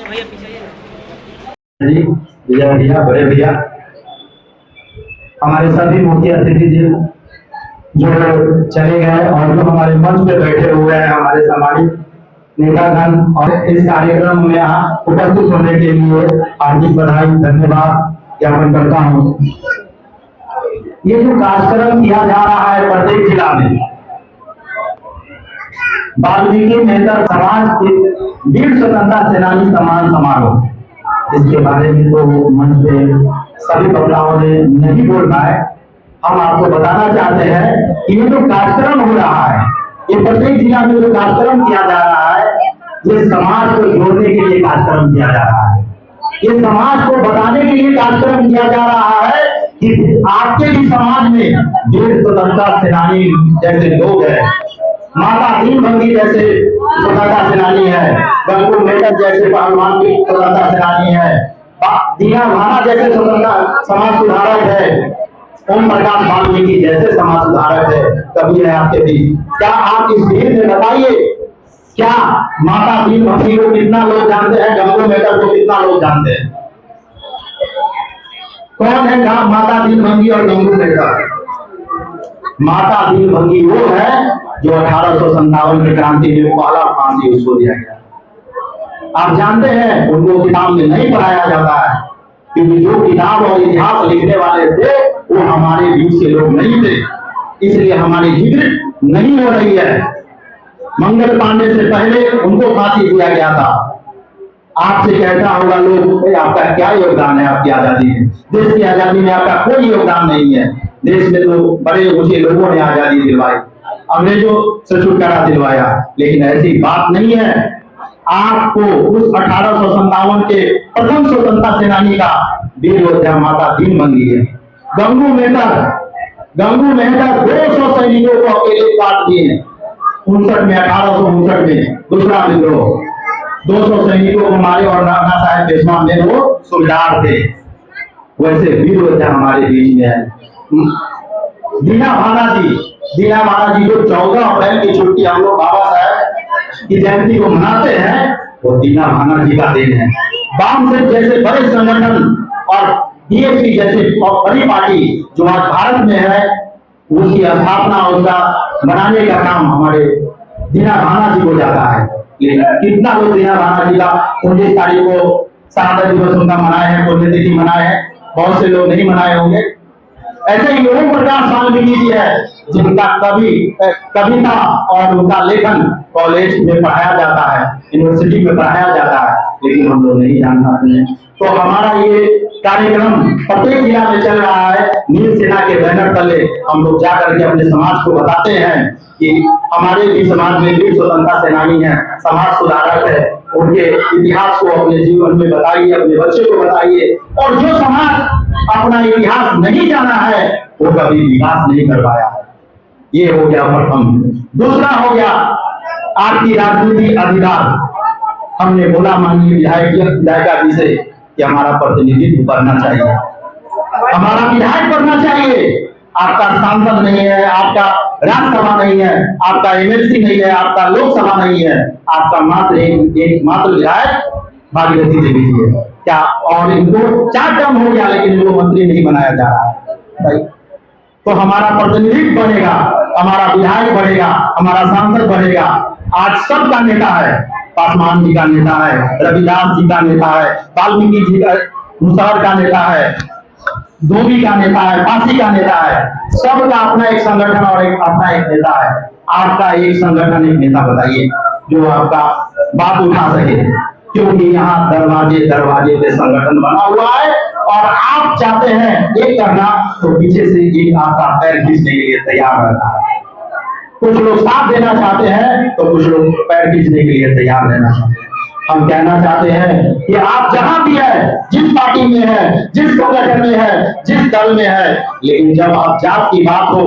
जी विजय भैया, बड़े भैया, हमारे सभी मुख्य अतिथि जी जो चले गए और जो हमारे मंच पे बैठे हुए हैं, हमारे सम्मानित नेतागण, और इस कार्यक्रम में उपस्थित होने के लिए हार्दिक बधाई धन्यवाद ज्ञापन करता हूँ। ये जो कार्यक्रम किया जा रहा है प्रत्येक जिला में, वाल्मीकि मेहतर समाज के वीर स्वतंत्रता सेनानी सम्मान समारोह, इसके बारे में तो मंच पे सभी वक्ताओं ने नहीं बोल पाए। हम आपको बताना चाहते हैं कि ये जो कार्यक्रम हो रहा है, ये प्रत्येक जिला में जो कार्यक्रम किया जा रहा है, ये समाज को जोड़ने के लिए कार्यक्रम किया जा रहा है। ये समाज को बताने के लिए कार्यक्रम किया जा रहा है कि आपके भी समाज में वीर स्वतंत्रता सेनानी जैसे लोग हैं, माता दीनबंदी जैसे स्वतंत्रता सेनानी है, गंगू मेहतर जैसे पहलवान की स्वतंत्रता सेनानी है, दीना भाना जैसे स्वतंत्रता समाज सुधारक है, ओम प्रकाश वाल्मीकि जैसे समाज सुधारक है, कभी है आपके बीच। क्या आप इस भीड़ में बताइए, क्या माता दीनबंदी को कितना लोग जानते हैं, गंगू मेहतर को कितना लोग जानते हैं? कौन है माता दीनबंदी और गंगू मेहतर? माता दीनबंदी वो है जो 1857 की क्रांति में पहला फांसी उसको दिया गया। आप जानते हैं उनको किताब में नहीं पढ़ाया जाता है, क्योंकि जो किताब और इतिहास लिखने वाले थे वो हमारे बीच के लोग नहीं थे, इसलिए हमारी जिक्र नहीं हो रही है। मंगल पांडे से पहले उनको फांसी दिया गया था। आपसे कहता होगा लोग, आपका क्या योगदान है आपकी आजादी में? देश की आजादी में आपका कोई योगदान नहीं है। देश में तो बड़े ऊंचे लोगों ने आजादी दिलवाई, अंग्रेजों से छुटकारा दिलवाया, लेकिन ऐसी बात नहीं है। आपको उस 1857 के प्रथम स्वतंत्रता सेनानी का वीर योद्धा माता दीनबंदी है। गंगू मेहतर 200 सैनिकों को अकेले काट दिए 59 में, 1859 में दूसरा विद्रोह, 200 सैनिकों को मारे और नाना साहेब पेशवा में वो सुबेदार थे। वैसे वीर योद्धा हमारे बीच में है। दीना भाना जी जो 14 अप्रैल की छुट्टी हम लोग बाबा साहब की जयंती को मनाते हैं, वो दीना भाना जी का दिन है। वाम से जैसे बड़े संगठन और बीएसपी जैसे बड़ी पार्टी जो आज भारत में है, उसकी स्थापना, उसका बनाने का काम हमारे दीना भाना जी को जाता है। लेकिन कितना लोग दीना भाना जी का 19 तारीख को शहादत दिवस उनका मनाए हैं, पुण्यतिथि मनाए हैं? बहुत से लोग नहीं मनाए होंगे। ऐसे ही ओम प्रकाश वाल्मीकि जी है, जिनका कविता और उनका लेखन कॉलेज में पढ़ाया जाता है, यूनिवर्सिटी में पढ़ाया जाता है, लेकिन हम लोग नहीं जान पाते हैं। तो हमारा ये कार्यक्रम प्रत्येक जिला में चल रहा है। नील सेना के बैनर तले हम लोग जाकर के अपने समाज को बताते हैं कि हमारे भी समाज में वीर स्वतंत्रता सेनानी है, समाज सुधारक है, उनके इतिहास को अपने जीवन में बताइए, अपने बच्चे को बताइए। और जो समाज अपना इतिहास नहीं जाना है, वो कभी विकास नहीं कर पाया है। ये हो गया प्रथम। दूसरा हो गया आपकी राजनीति अधिकार। हमने बोला माननीय विधायिका जी से कि हमारा प्रतिनिधित्व करना चाहिए, हमारा विधायक बनना चाहिए। आपका सांसद नहीं है, आपका राज्यसभा नहीं है, आपका एमएलसी नहीं है, आपका लोकसभा नहीं है, आपका मात्र एक मात्र विधायक भागीरथी देवी जी है। क्या और इनको 4 टर्म हो गया, लेकिन इनको मंत्री नहीं बनाया जा रहा है। तो हमारा प्रतिनिधित्व बनेगा, हमारा विधायक बढ़ेगा, हमारा सांसद बढ़ेगा। आज सबका नेता है, पासवान जी का नेता है, रविदास जी का नेता है, वाल्मीकि जी का, मुसहर का नेता है, धोबी का नेता है, पासी का नेता है। सबका अपना एक संगठन और अपना एक नेता है। आपका एक संगठन, एक नेता बताइए जो आपका बात उठा सके, क्योंकि यहाँ दरवाजे दरवाजे पे संगठन बना हुआ है और आप चाहते हैं एक करना, तो पीछे से एक आपका पैर खींचने के लिए तैयार रहता है। कुछ लोग साथ देना चाहते हैं, तो कुछ लोग पैर खींचने के लिए तैयार रहना चाहते हैं। हम कहना चाहते हैं कि आप जहां भी है, जिस पार्टी में है, जिस संगठन में है, जिस दल में है, लेकिन जब आप जात की बात हो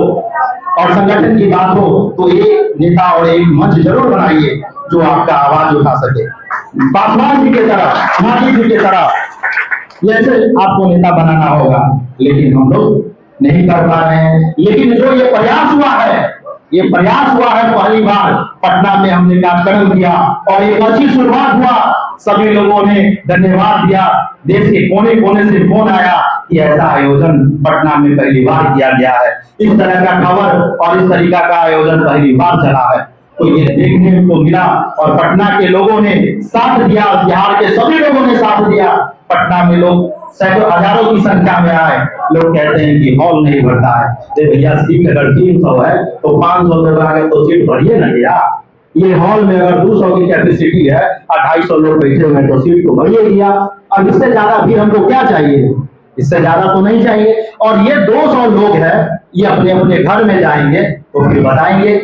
और संगठन की बात हो, तो एक नेता और एक मंच जरूर बनाइए जो आपका आवाज उठा सके। पासवान जी की तरह, मांझी जी की तरह, जैसे आपको नेता बनाना होगा, लेकिन हम लोग नहीं कर पा रहे हैं। लेकिन जो ये प्रयास हुआ है, ये प्रयास हुआ है पहली बार पटना में हमने कार्यक्रम किया और एक अच्छी शुरुआत हुआ। सभी लोगों ने धन्यवाद दिया। देश के कोने कोने से फोन आया कि ऐसा आयोजन पटना में पहली बार किया गया है, इस तरह का खबर और इस तरीका का आयोजन पहली बार चला है। तो ये देखने को मिला और पटना के लोगों ने साथ दिया, बिहार के सभी लोगों ने साथ दिया। पटना में लोग सैकड़ों हजारों की संख्या में आए। लोग कहते हैं कि हॉल नहीं भरता है। तो भैया सीट अगर 300 है तो 500 लोग आ गए तो सीट भरिए ना गया। ये हॉल में अगर 200 की कैपेसिटी है और 250 लोग बैठे हुए हैं तो सीट को भरिए गया। अब इससे ज्यादा फिर हमको क्या चाहिए? इससे ज्यादा तो नहीं चाहिए। और ये 200 लोग हैं, ये अपने अपने घर में जाएंगे तो फिर बताएंगे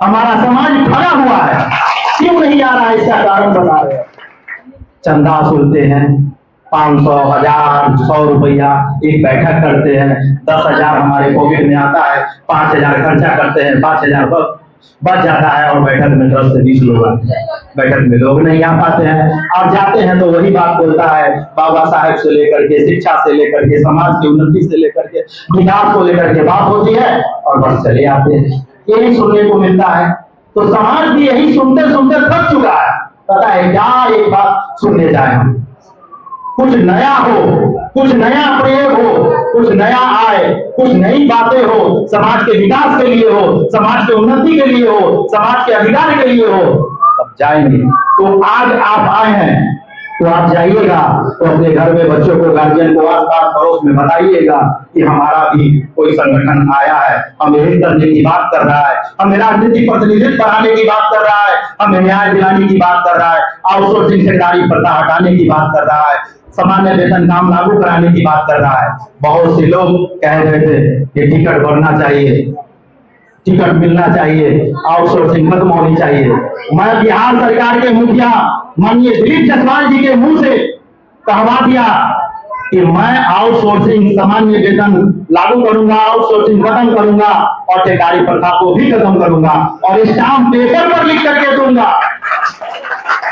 हमारा समाज खड़ा हुआ है, क्यों नहीं आ रहा है, इसका कारण बता रहे हैं। चंदा सुनते हैं 500, 1000, 100 रुपया एक बैठक करते हैं। 10,000 हमारे पॉकेट में आता है, 5,000 खर्चा करते हैं, 5,000 बच जाता है और बैठक में 10 से 20 लोग आते हैं। बैठक में लोग नहीं आ पाते हैं और जाते हैं तो वही बात बोलता है, बाबा साहेब से लेकर के, शिक्षा से लेकर के, समाज की उन्नति से लेकर के, विकास को लेकर के बात होती है और बस चले आते हैं। यही सुनने को मिलता है। तो समाज भी यही सुनते सुनते थक चुका है। पता है क्या, एक बात सुनने जाए हम, कुछ नया हो, कुछ नया प्रयोग हो, कुछ नया आए, कुछ नई बातें हो, समाज के विकास के लिए हो, समाज के उन्नति के लिए हो, समाज के अधिकार के लिए हो, तब जाएंगे। तो आज आप आए हैं तो आप जाइएगा तो अपने घर में बच्चों को, गार्जियन को, आस पास पड़ोस में बताइएगा कि हमारा भी कोई संगठन आया है, हमें हित करने की बात कर रहा है, हमें राजनीतिक प्रतिनिधित्व बढ़ाने की बात कर रहा है, हमें न्याय दिलाने की बात कर रहा है, आउटसोर्सिंग ठेकेदारी प्रथा हटाने की बात कर रहा है, सामान्य वेतन काम लागू कराने की बात कर रहा है। बहुत से लोग कह रहे थे कि टिकट बढ़ना चाहिए, टिकट मिलना चाहिए, आउटसोर्सिंग खत्म होनी चाहिए। मैं बिहार सरकार के मुखिया माननीय दिलीप जायसवाल जी के मुंह से कहवा दिया कि मैं आउटसोर्सिंग सामान्य वेतन लागू करूंगा, आउटसोर्सिंग खत्म करूंगा और ठेकेदारी प्रथा को भी खत्म करूंगा और स्टाम्प पेपर पर लिख करके दूंगा।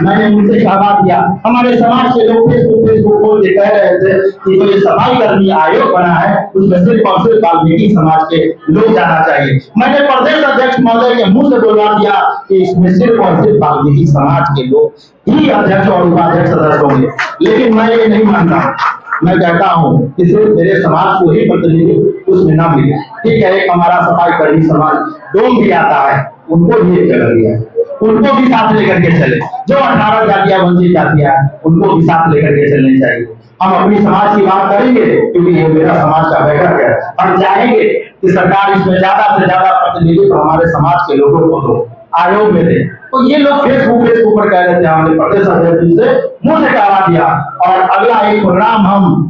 मैंने उनसे कहवा दिया। हमारे समाज के लोग फेसबुक खोल के कह रहे थे कि जो ये सफाई कर्मी आयोग बना है उसमें सिर्फ और सिर्फ वाल्मीकि समाज के लोग जाना चाहिए। मैंने प्रदेश अध्यक्ष महोदय के मुंह से बोलवा दिया कि इसमें सिर्फ और सिर्फ वाल्मीकि समाज के लोग ही अध्यक्ष और उपाध्यक्ष सदस्य होंगे, लेकिन मैं ये नहीं मानता। मैं कहता हूँ कि सिर्फ मेरे समाज को ही प्रतिनिधि उसमें ना मिले। ठीक है, एक हमारा सफाई कर्मी समाज डोम भी आता है, उनको भी एक जगह दिया है, उनको भी साथ लेकर के चले। जो 18 जातियां वंचित जातियां उनको भी साथ लेकर के चलनी चाहिए। हम अपनी समाज की बात करेंगे क्योंकि ये मेरा समाज का बैठक है। हम चाहेंगे कि सरकार इसमें ज्यादा से ज्यादा प्रतिनिधित्व हमारे समाज के लोगों को दो, आयोग में दे। तो ये लोग फेसबुक पर कह रहे थे, हमने प्रदेश अध्यक्ष से मुंह से कहवा दिया और अगला एक प्रोग्राम हम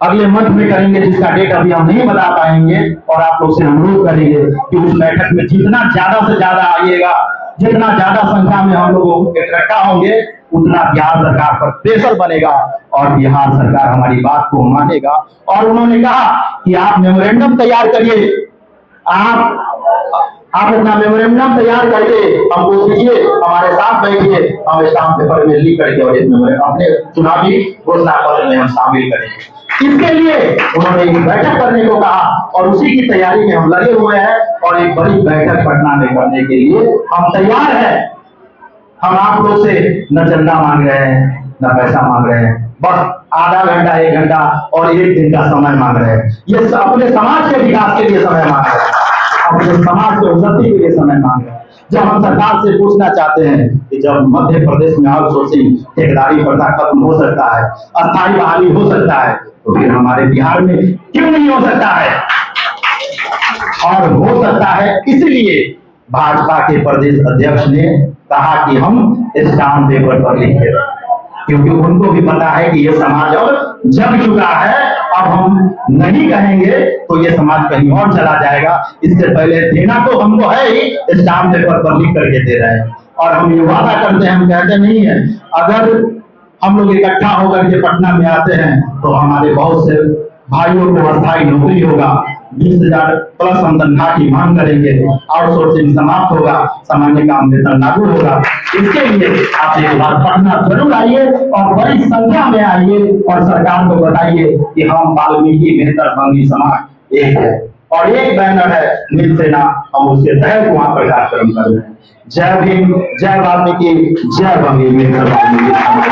अगले मंथ में करेंगे जिसका डेट अभी हम नहीं बता पाएंगे और आप लोग से अनुरोध करेंगे कि उस बैठक में जितना ज्यादा से ज्यादा आइएगा, जितना ज्यादा संख्या में हम लोग इकट्ठा होंगे उतना बिहार सरकार पर प्रेशर बनेगा और बिहार सरकार हमारी बात को मानेगा। और उन्होंने कहा कि आप मेमोरेंडम तैयार करिए, आप अपना मेमोरेंडम तैयार करके हमको दीजिए, हमारे साथ बैठिए, हम स्टाम्प पेपर में लिख करके और अपने चुनावी घोषणा पत्र में हम शामिल करेंगे। इसके लिए उन्होंने एक बैठक करने को कहा और उसी की तैयारी में हम लगे हुए हैं और एक बड़ी बैठक पटना में करने के लिए हम तैयार हैं। हम आप लोग से न चंदा मांग रहे हैं, न पैसा मांग रहे हैं, बस आधा घंटा, 1 घंटा और 1 दिन का समय मांग रहे हैं। ये अपने समाज के विकास के लिए समय मांग रहे हैं, अपने समाज के उन्नति के लिए समय मांग रहे हैं। जब हम सरकार से पूछना चाहते हैं कि जब मध्य प्रदेश में आउटसोर्सिंग ठेकेदारी प्रथा खत्म हो सकता है, अस्थायी बहाली हो सकता है, तो फिर हमारे बिहार में क्यों नहीं हो सकता है? और हो सकता है इसलिए भाजपा के प्रदेश अध्यक्ष ने कहा कि हम स्टाम्प पेपर पर लिखते हैं, क्योंकि उनको भी पता है कि ये समाज अब जग चुका है। अब हम नहीं कहेंगे तो ये समाज कहीं और चला जाएगा। इससे पहले देना तो हमको है ही, स्टाम्प पेपर पर लिख करके दे रहे हैं। और हम ये वादा करते हैं, हम कहते नहीं है, अगर हम लोग इकट्ठा होकर के पटना में आते हैं तो हमारे बहुत से भाइयों को अस्थायी नौकरी होगा, 20,000 प्लस हम तनख्वाह की मांग करेंगे, आउटसोर्सिंग समाप्त होगा, सामान्य काम वेतन लागू होगा। इसके लिए आप एक बार पटना जरूर आइए और बड़ी संख्या में आइए और सरकार को बताइए कि हम वाल्मीकि मेहतर भंगी समाज एक है और एक बैनर है नील सेना, हम उसके तहत वहां पर कार्यक्रम कर रहे हैं। जय भीम, जय वाल्मीकि, जय बंगी मित्र वाल्मीकि।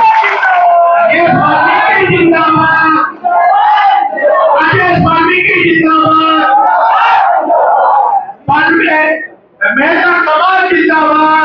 मेहता समाज जिंदाबाद।